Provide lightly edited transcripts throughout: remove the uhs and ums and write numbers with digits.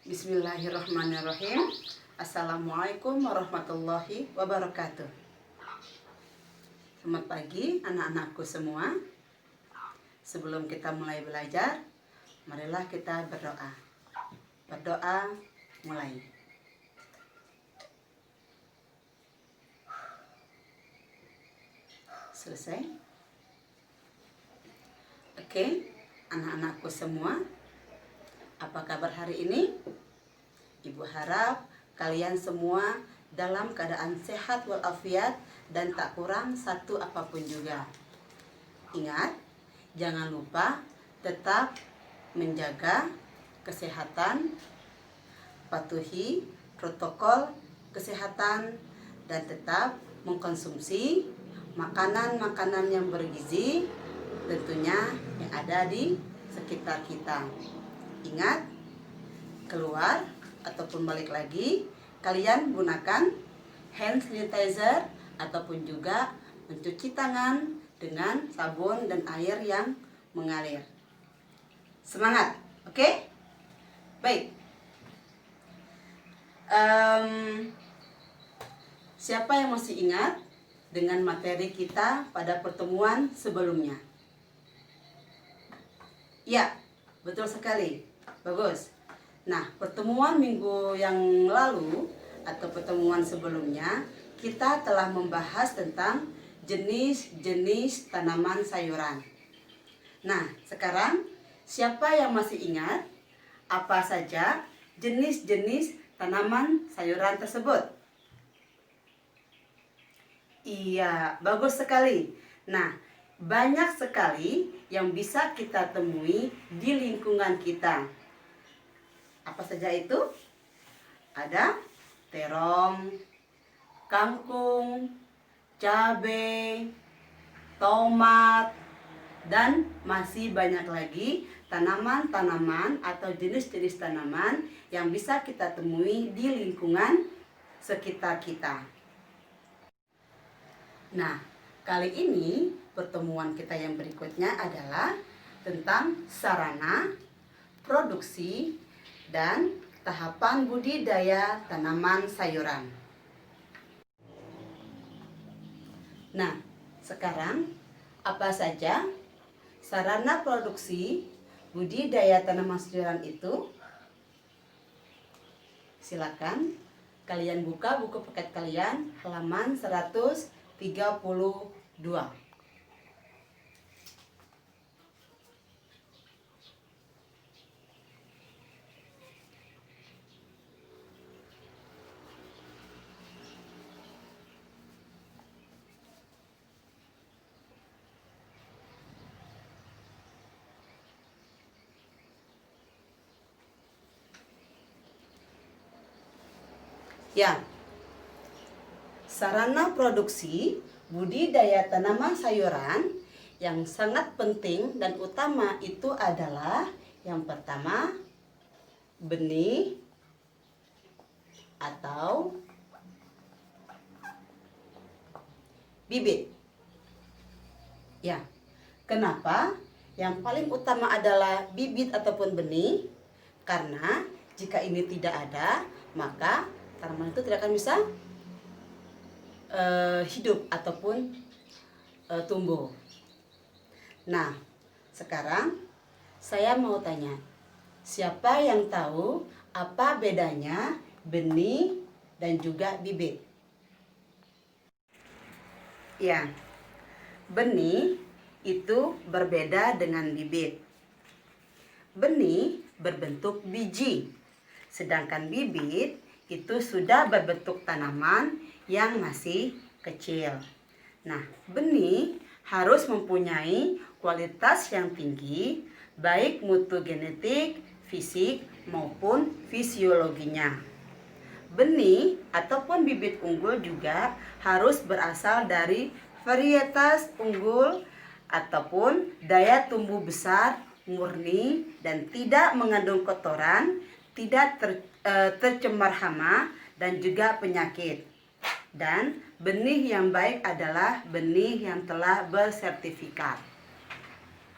Bismillahirrahmanirrahim. Assalamualaikum warahmatullahi wabarakatuh. Selamat pagi anak-anakku semua. Sebelum kita mulai belajar, marilah kita berdoa. Berdoa mulai. Selesai? Oke, anak-anakku semua, apa kabar hari ini? Ibu harap kalian semua dalam keadaan sehat walafiat dan tak kurang satu apapun juga. Ingat, jangan lupa tetap menjaga kesehatan, patuhi protokol kesehatan, dan tetap mengkonsumsi makanan-makanan yang bergizi tentunya yang ada di sekitar kita. Ingat, keluar ataupun balik lagi, kalian gunakan hand sanitizer ataupun juga mencuci tangan dengan sabun dan air yang mengalir. Semangat, oke? Baik. Siapa yang masih ingat dengan materi kita pada pertemuan sebelumnya? Ya, betul sekali. Bagus. Nah, pertemuan minggu yang lalu atau pertemuan sebelumnya, kita telah membahas tentang jenis-jenis tanaman sayuran. Nah, sekarang siapa yang masih ingat apa saja jenis-jenis tanaman sayuran tersebut? Iya, bagus sekali. Nah, banyak sekali yang bisa kita temui di lingkungan kita. Apa saja itu? Ada terong, kangkung, cabai, tomat, dan masih banyak lagi tanaman-tanaman atau jenis-jenis tanaman yang bisa kita temui di lingkungan sekitar kita. Nah, kali ini pertemuan kita yang berikutnya adalah tentang sarana, produksi, dan tahapan budidaya tanaman sayuran. Nah, sekarang apa saja sarana produksi budidaya tanaman sayuran itu? Silakan kalian buka buku paket kalian halaman 132. Ya, sarana produksi budidaya tanaman sayuran yang sangat penting dan utama itu adalah yang pertama, benih atau bibit. Ya, kenapa? Yang paling utama adalah bibit ataupun benih, karena jika ini tidak ada, maka tanaman itu tidak akan bisa hidup ataupun tumbuh. Nah, sekarang saya mau tanya, siapa yang tahu apa bedanya benih dan juga bibit? Ya, benih itu berbeda dengan bibit. Benih berbentuk biji, sedangkan bibit itu sudah berbentuk tanaman yang masih kecil. Nah, benih harus mempunyai kualitas yang tinggi, baik mutu genetik, fisik, maupun fisiologinya. Benih ataupun bibit unggul juga harus berasal dari varietas unggul ataupun daya tumbuh besar, murni, dan tidak mengandung kotoran, tidak tercemar hama, dan juga penyakit. Dan benih yang baik adalah benih yang telah bersertifikat.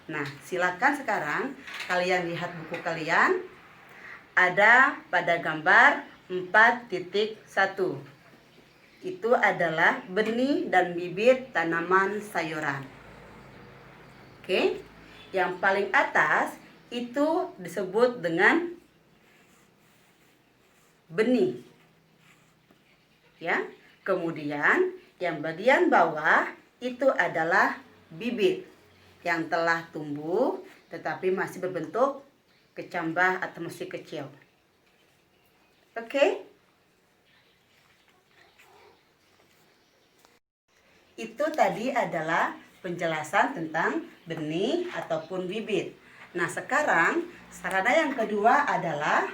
Nah, silakan sekarang kalian lihat buku kalian. ada pada gambar 4.1. Itu adalah benih dan bibit tanaman sayuran. Oke, yang paling atas itu disebut dengan benih. Ya, kemudian yang bagian bawah itu adalah bibit yang telah tumbuh tetapi masih berbentuk kecambah atau masih kecil. Oke? Itu tadi adalah penjelasan tentang benih ataupun bibit. Nah, sekarang sarana yang kedua adalah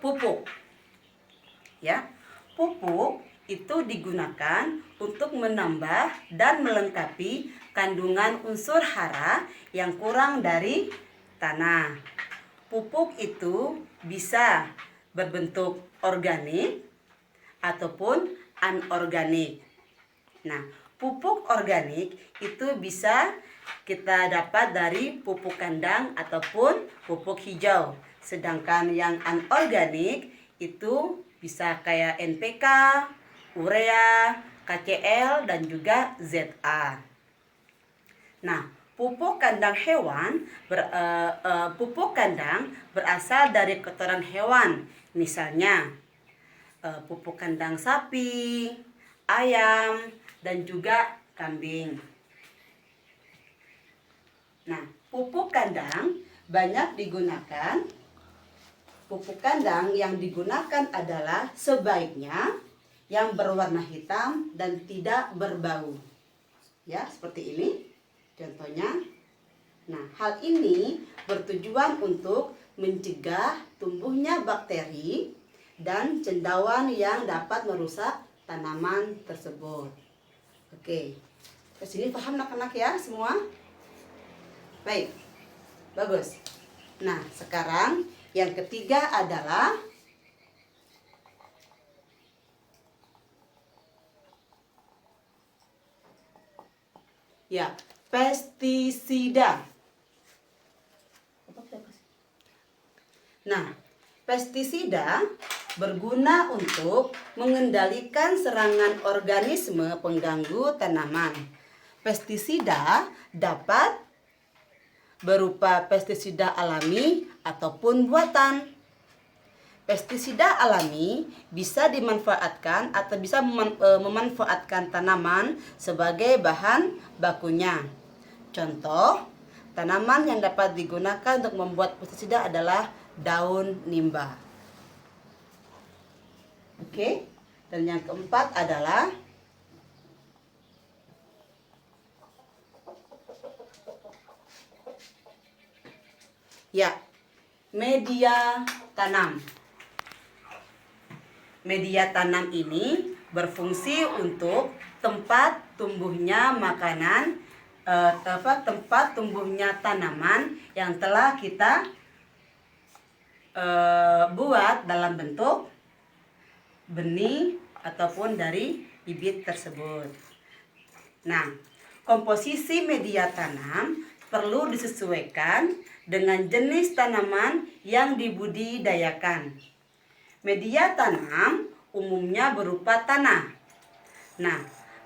pupuk. Ya, pupuk itu digunakan untuk menambah dan melengkapi kandungan unsur hara yang kurang dari tanah. Pupuk itu bisa berbentuk organik ataupun anorganik. Nah, pupuk organik itu bisa kita dapat dari pupuk kandang ataupun pupuk hijau. Sedangkan yang anorganik itu bisa kayak NPK, urea, KCl, dan juga ZA. Nah, pupuk kandang hewan pupuk kandang berasal dari kotoran hewan. Misalnya pupuk kandang sapi, ayam, dan juga kambing. Nah, pupuk kandang banyak digunakan. Pupuk kandang yang digunakan adalah sebaiknya yang berwarna hitam dan tidak berbau. Ya, seperti ini contohnya. Nah, hal ini bertujuan untuk mencegah tumbuhnya bakteri dan cendawan yang dapat merusak tanaman tersebut. Oke, ke sini paham anak-anak ya semua? Baik, bagus. Nah, sekarang yang ketiga adalah pestisida. Nah, pestisida berguna untuk mengendalikan serangan organisme pengganggu tanaman. Pestisida dapat berupa pestisida alami ataupun buatan. Pestisida alami bisa dimanfaatkan atau bisa memanfaatkan tanaman sebagai bahan bakunya. Contoh, tanaman yang dapat digunakan untuk membuat pestisida adalah daun nimba. Oke, dan yang keempat adalah media tanam. Media tanam ini berfungsi untuk tempat tumbuhnya makanan, tempat tumbuhnya tanaman yang telah kita buat dalam bentuk benih ataupun dari bibit tersebut. Nah, komposisi media tanam perlu disesuaikan dengan jenis tanaman yang dibudidayakan. Media tanam umumnya berupa tanah. Nah,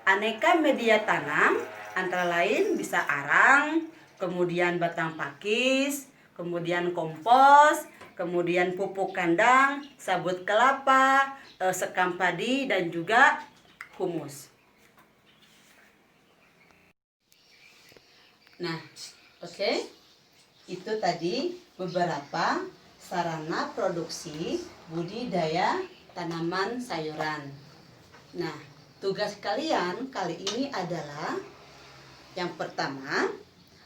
aneka media tanam antara lain bisa arang, kemudian batang pakis, kemudian kompos, kemudian pupuk kandang, sabut kelapa, sekam padi, dan juga humus. Nah, oke. Itu tadi beberapa sarana produksi budidaya tanaman sayuran. Nah, tugas kalian kali ini adalah yang pertama,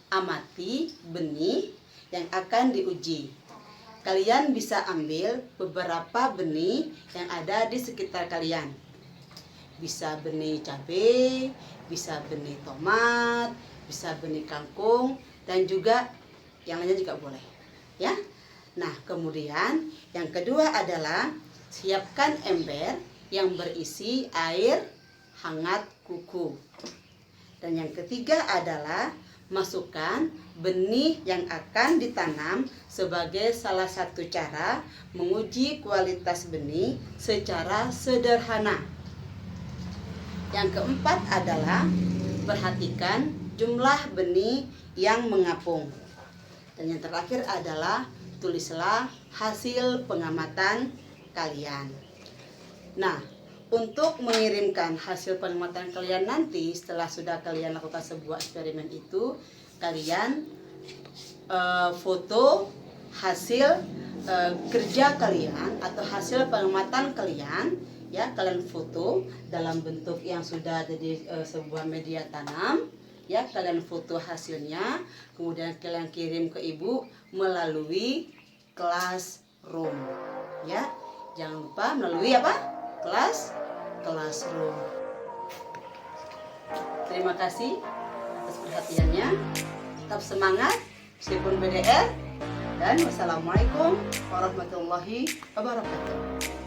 amati benih yang akan diuji. Kalian bisa ambil beberapa benih yang ada di sekitar kalian. Bisa benih cabai, bisa benih tomat, bisa benih kangkung, dan juga yang lainnya juga boleh, ya. Nah, kemudian yang kedua adalah siapkan ember yang berisi air hangat kuku. Dan yang ketiga adalah masukkan benih yang akan ditanam sebagai salah satu cara menguji kualitas benih secara sederhana. Yang keempat adalah perhatikan jumlah benih yang mengapung. Dan yang terakhir adalah tulislah hasil pengamatan kalian. Nah, untuk mengirimkan hasil pengamatan kalian nanti setelah sudah kalian lakukan sebuah eksperimen itu, kalian foto hasil kerja kalian atau hasil pengamatan kalian, ya, kalian foto dalam bentuk yang sudah ada di sebuah media tanam, ya, kalian foto hasilnya, kemudian kalian kirim ke ibu melalui Classroom, ya, jangan lupa melalui apa? Classroom. Terima kasih atas perhatiannya. Tetap semangat, meskipun BDR. Dan wassalamualaikum warahmatullahi wabarakatuh.